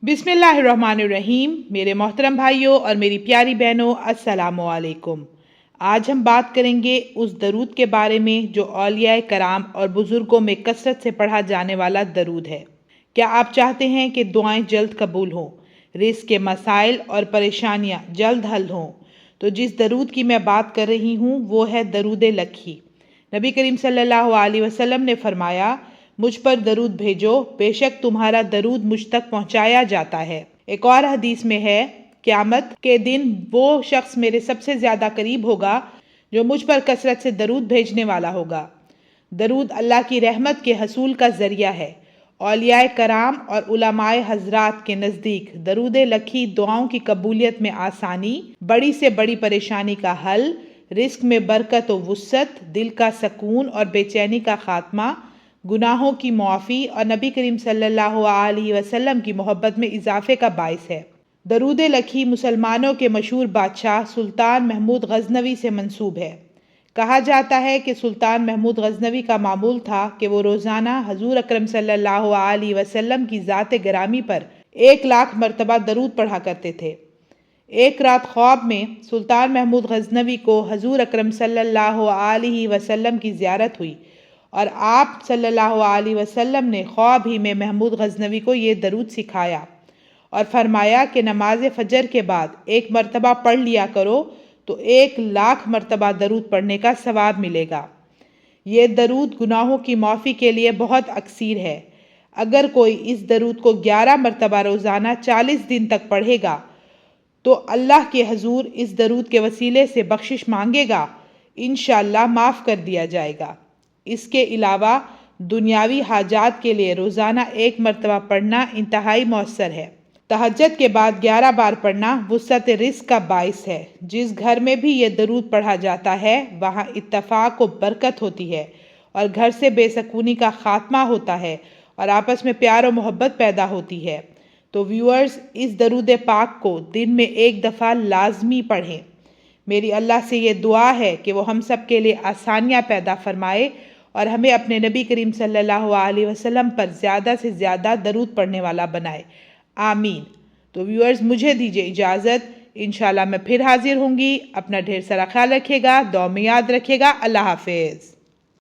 بسم اللہ الرحمن الرحیم۔ میرے محترم بھائیوں اور میری پیاری بہنوں، السلام علیکم۔ آج ہم بات کریں گے اس درود کے بارے میں جو اولیاء کرام اور بزرگوں میں کثرت سے پڑھا جانے والا درود ہے۔ کیا آپ چاہتے ہیں کہ دعائیں جلد قبول ہوں، رزق کے مسائل اور پریشانیاں جلد حل ہوں؟ تو جس درود کی میں بات کر رہی ہوں وہ ہے درود لکھی۔ نبی کریم صلی اللہ علیہ وسلم نے فرمایا، مجھ پر درود بھیجو، بے شک تمہارا درود مجھ تک پہنچایا جاتا ہے۔ ایک اور حدیث میں ہے، قیامت کے دن وہ شخص میرے سب سے زیادہ قریب ہوگا جو مجھ پر کثرت سے درود بھیجنے والا ہوگا۔ درود اللہ کی رحمت کے حصول کا ذریعہ ہے۔ اولیاء کرام اور علماء حضرات کے نزدیک درود لکھی دعاؤں کی قبولیت میں آسانی، بڑی سے بڑی پریشانی کا حل، رزق میں برکت و وسعت، دل کا سکون اور بے چینی کا خاتمہ، گناہوں کی معافی اور نبی کریم صلی اللہ علیہ وسلم کی محبت میں اضافے کا باعث ہے۔ درود لکھی مسلمانوں کے مشہور بادشاہ سلطان محمود غزنوی سے منسوب ہے۔ کہا جاتا ہے کہ سلطان محمود غزنوی کا معمول تھا کہ وہ روزانہ حضور اکرم صلی اللہ علیہ وسلم کی ذات گرامی پر 1,00,000 مرتبہ درود پڑھا کرتے تھے۔ ایک رات خواب میں سلطان محمود غزنوی کو حضور اکرم صلی اللہ علیہ وسلم کی زیارت ہوئی اور آپ صلی اللہ علیہ وسلم نے خواب ہی میں محمود غزنوی کو یہ درود سکھایا اور فرمایا کہ نماز فجر کے بعد 1 مرتبہ پڑھ لیا کرو تو 1,00,000 مرتبہ درود پڑھنے کا ثواب ملے گا۔ یہ درود گناہوں کی معافی کے لیے بہت اکثیر ہے۔ اگر کوئی اس درود کو 11 مرتبہ روزانہ 40 دن تک پڑھے گا تو اللہ کے حضور اس درود کے وسیلے سے بخشش مانگے گا، انشاءاللہ معاف کر دیا جائے گا۔ اس کے علاوہ دنیاوی حاجات کے لیے روزانہ 1 مرتبہ پڑھنا انتہائی مؤثر ہے۔ تہجد کے بعد 11 بار پڑھنا وسعت رزق کا باعث ہے۔ جس گھر میں بھی یہ درود پڑھا جاتا ہے وہاں اتفاق و برکت ہوتی ہے اور گھر سے بے سکونی کا خاتمہ ہوتا ہے اور آپس میں پیار و محبت پیدا ہوتی ہے۔ تو ویورز، اس درود پاک کو دن میں 1 دفعہ لازمی پڑھیں۔ میری اللہ سے یہ دعا ہے کہ وہ ہم سب کے لیے آسانیاں پیدا فرمائے اور ہمیں اپنے نبی کریم صلی اللہ علیہ وسلم پر زیادہ سے زیادہ درود پڑھنے والا بنائے، آمین۔ تو ویورز، مجھے دیجیے اجازت، انشاءاللہ میں پھر حاضر ہوں گی۔ اپنا ڈھیر سارا خیال رکھیے گا، دعا میں یاد رکھیے گا۔ اللہ حافظ۔